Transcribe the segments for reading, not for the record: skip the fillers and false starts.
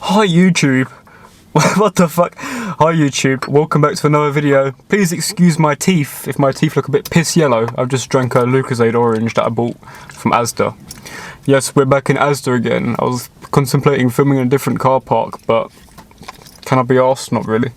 Hi YouTube. What the fuck? Hi YouTube. Welcome back to another video. Please excuse my teeth if my teeth look a bit piss yellow. I've just drank a Lucozade orange that I bought from Asda. Yes, we're back in Asda again. I was contemplating filming in a different car park, but can I be arsed? Not really.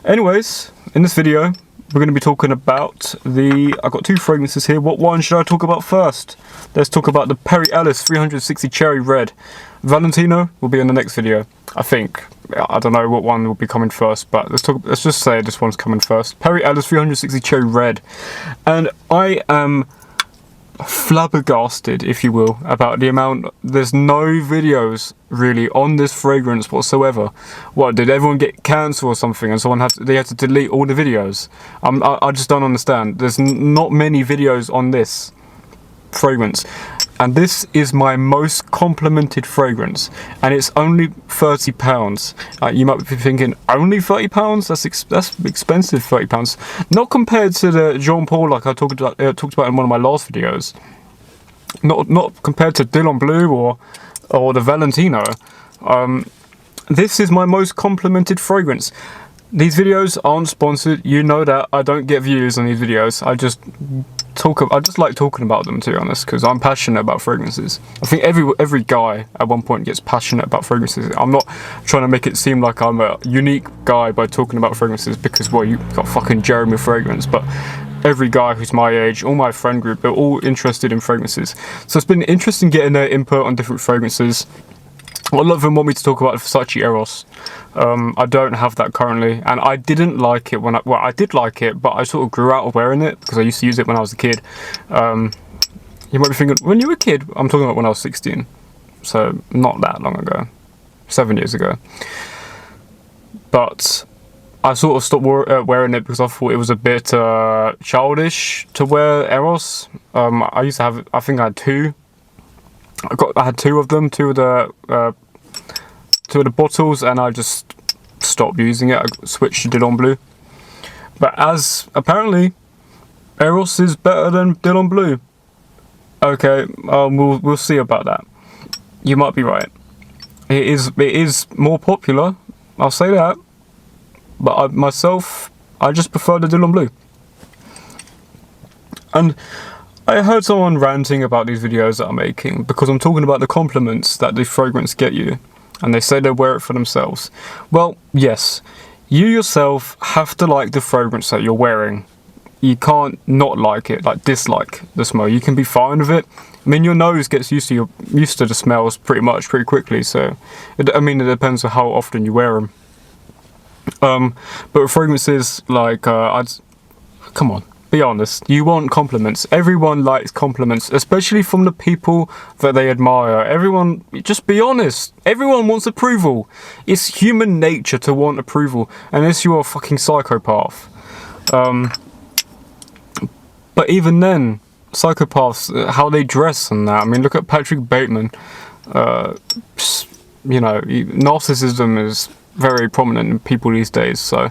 Anyways, in this video, we're going to be talking about I've got two fragrances here. What one should I talk about first? Let's talk about the Ellis 360 Cherry Red. Valentino will be in the next video, I think. I don't know what one will be coming first, but let's just say this one's coming first. Ellis 360 Cherry Red. And I am flabbergasted, if you will, about the amount. There's no videos really on this fragrance whatsoever. What, did everyone get cancelled or something and they had to delete all the videos? I just don't understand. There's not many videos on this fragrance, and this is my most complimented fragrance, and it's only £30. You might be thinking, only £30? That's expensive, £30. Not compared to the Jean Paul, like I talked about in one of my last videos. Not compared to Dillon Blue or the Valentino. This is my most complimented fragrance. These videos aren't sponsored. You know that. I don't get views on these videos. I just like talking about them, to be honest, because I'm passionate about fragrances. I think every guy at one point gets passionate about fragrances. I'm not trying to make it seem like I'm a unique guy by talking about fragrances, because, well, you got fucking Jeremy Fragrance, but every guy who's my age, all my friend group, they're all interested in fragrances. So it's been interesting getting their input on different fragrances. A lot of them want me to talk about the Versace Eros. I don't have that currently, and I didn't like it well, I did like it, but I sort of grew out of wearing it because I used to use it when I was a kid. You might be thinking, when you were a kid? I'm talking about when I was 16, so not that long ago, 7 years ago. But I sort of stopped wearing it because I thought it was a bit childish to wear Eros. I used to have, I think I had two. I had two of them, two of the bottles, and I just stopped using it. I switched to Dillon Blue. But as apparently Eros is better than Dillon Blue. Okay, we'll see about that. You might be right. It is more popular, I'll say that. But myself, I just prefer the Dillon Blue. And I heard someone ranting about these videos that I'm making because I'm talking about the compliments that the fragrance get you, and they say they wear it for themselves. Well, yes, you yourself have to like the fragrance that you're wearing. You can't not like it, like dislike the smell. You can be fine with it. I mean, your nose gets used to the smells pretty quickly, so it depends on how often you wear them. But with fragrances, like come on. Be honest, you want compliments. Everyone likes compliments, especially from the people that they admire. Everyone, just be honest. Everyone wants approval. It's human nature to want approval, unless you're a fucking psychopath. But even then, psychopaths, how they dress and that. I mean, look at Patrick Bateman. You know, narcissism is very prominent in people these days, so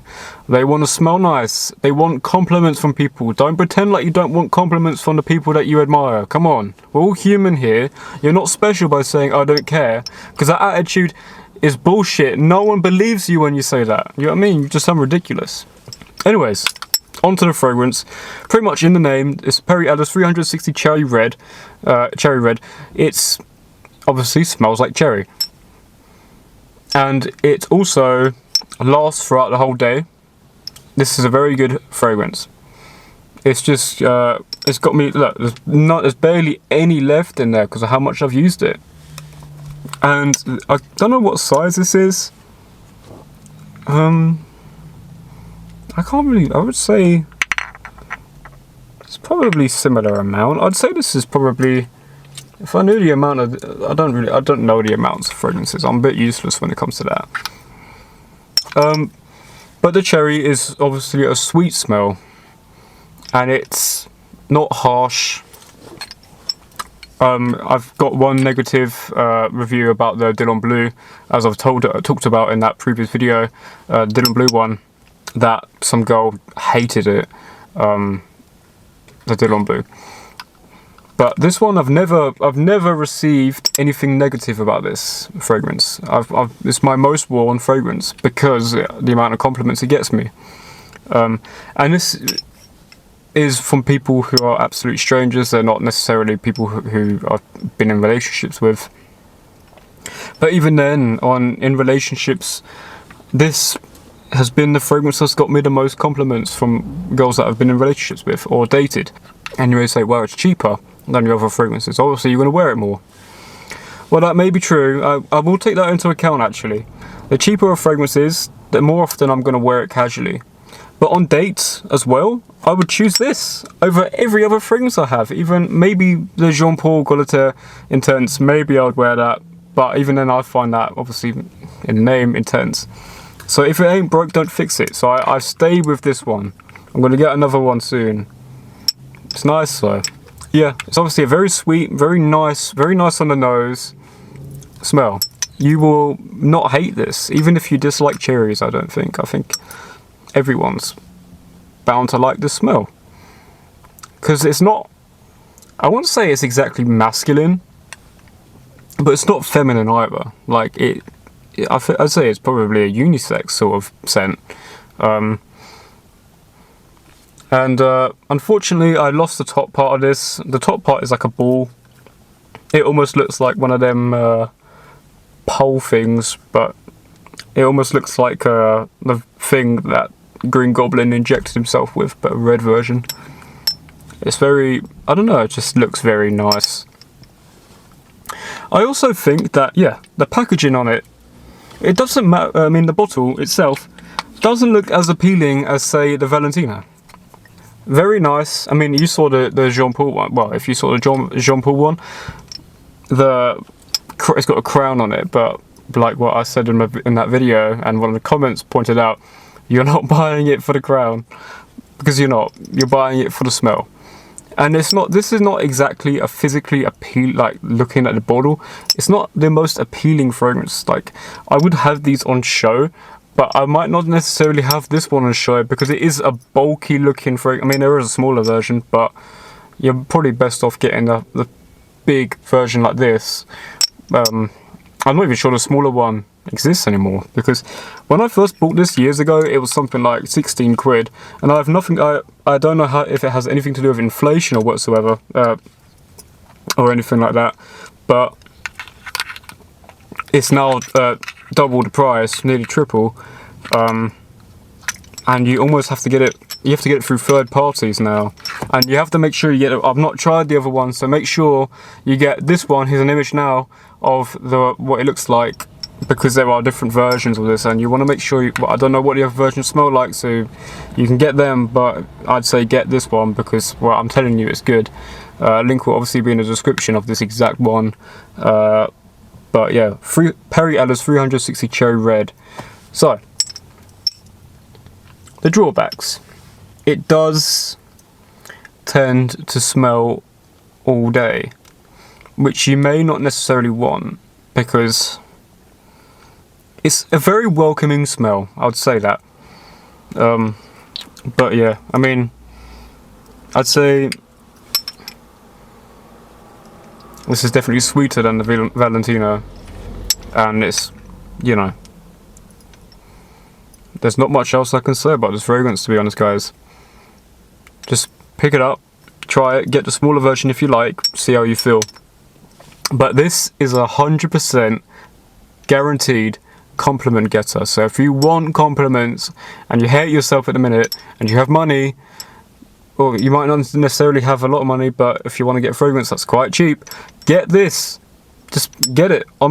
they want to smell nice. They want compliments from people. Don't pretend like you don't want compliments from the people that you admire. Come on, we're all human here. You're not special by saying I don't care, because that attitude is bullshit. No one believes you when you say that. You know what I mean? You just sound ridiculous. Anyways, onto the fragrance. Pretty much in the name, it's Ellis 360 Cherry Red. Cherry Red. It's obviously smells like cherry. And it also lasts throughout the whole day. This is a very good fragrance. It's just, it's got me, look, there's barely any left in there because of how much I've used it. And I don't know what size this is. I can't really, I would say it's probably similar amount. I'd say this is probably, if I knew the amount of, I don't know the amounts of fragrances. I'm a bit useless when it comes to that. But the cherry is obviously a sweet smell, and it's not harsh. I've got one negative review about the Dillon Blue, as I've talked about in that previous video, Dillon Blue one, that some girl hated it, the Dillon Blue. But this one, I've never received anything negative about this fragrance. It's my most worn fragrance because the amount of compliments it gets me. And this is from people who are absolute strangers. They're not necessarily people who I've been in relationships with. But even then, in relationships, this has been the fragrance that's got me the most compliments from girls that I've been in relationships with or dated. And you may say, well, it's cheaper than your other fragrances. Obviously, you're going to wear it more. Well, that may be true. I will take that into account, actually. The cheaper a fragrance is, the more often I'm going to wear it casually. But on dates as well, I would choose this over every other fragrance I have. Even maybe the Jean Paul Gaultier Intense, maybe I would wear that. But even then, I find that, obviously, in the name, intense. So if it ain't broke, don't fix it. So I stay with this one. I'm going to get another one soon. It's nice though. Yeah, it's obviously a very sweet, very nice on the nose smell. You will not hate this, even if you dislike cherries, I don't think. I think everyone's bound to like this smell. Because it's not, I won't say it's exactly masculine, but it's not feminine either. Like, I'd say it's probably a unisex sort of scent. Unfortunately, I lost the top part of this. The top part is like a ball. It almost looks like one of them pole things, but it almost looks like the thing that Green Goblin injected himself with, but a red version. It's very, I don't know, it just looks very nice. I also think that, yeah, the packaging on it, it doesn't matter, I mean the bottle itself doesn't look as appealing as, say, the Valentino. Very nice. I mean, you saw the Jean Paul one. Well, if you saw the Jean Paul one, it's got a crown on it, but like what I said in that video, and one of the comments pointed out, you're not buying it for the crown, because you're not. You're buying it for the smell. And it's not. This is not exactly a physically appeal. Like looking at the bottle, it's not the most appealing fragrance. Like I would have these on show, but I might not necessarily have this one on show because it is a bulky looking fragrance. I mean, there is a smaller version, but you're probably best off getting the big version like this. I'm not even sure the smaller one exists anymore, because when I first bought this years ago, it was something like 16 quid, and I have nothing. I don't know if it has anything to do with inflation or whatsoever, or anything like that, but it's now double the price, nearly triple, and you almost have to get it. You have to get it through third parties now, and you have to make sure you get it. I've not tried the other one, so make sure you get this one. Here's an image now of what it looks like, because there are different versions of this, and you want to make sure I don't know what the other versions smell like, so you can get them, but I'd say get this one because, well, I'm telling you, it's good. Link will obviously be in the description of this exact one, but yeah, Perry Ellis 360 Cherry Red. So the drawbacks: it does tend to smell all day, which you may not necessarily want, because it's a very welcoming smell, I would say that. But yeah, I mean, I'd say this is definitely sweeter than the Valentino, and it's, you know, there's not much else I can say about this fragrance, to be honest, guys. Just pick it up, try it, get the smaller version if you like, see how you feel. But this is 100% guaranteed compliment getter. So if you want compliments and you hate yourself at the minute and you have money, or you might not necessarily have a lot of money, but if you want to get a fragrance that's quite cheap, get this. Just get it. I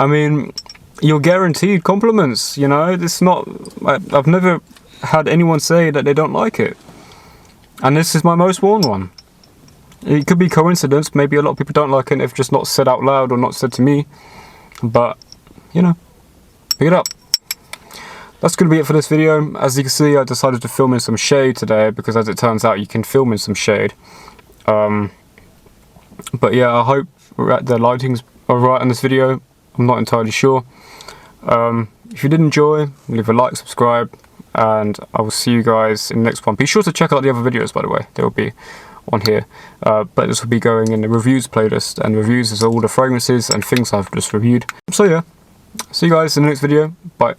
mean, you're guaranteed compliments, you know. It's not, I've never had anyone say that they don't like it, and this is my most worn one. It could be coincidence, maybe a lot of people don't like it if just not said out loud or not said to me, but you know, pick it up. That's going to be it for this video. As you can see, I decided to film in some shade today, because as it turns out, you can film in some shade. But yeah, I hope the lighting's alright in this video. I'm not entirely sure. If you did enjoy, leave a like, subscribe, and I will see you guys in the next one. Be sure to check out the other videos, by the way. They will be on here, but this will be going in the reviews playlist, and reviews is all the fragrances and things I've just reviewed. So yeah, see you guys in the next video. Bye.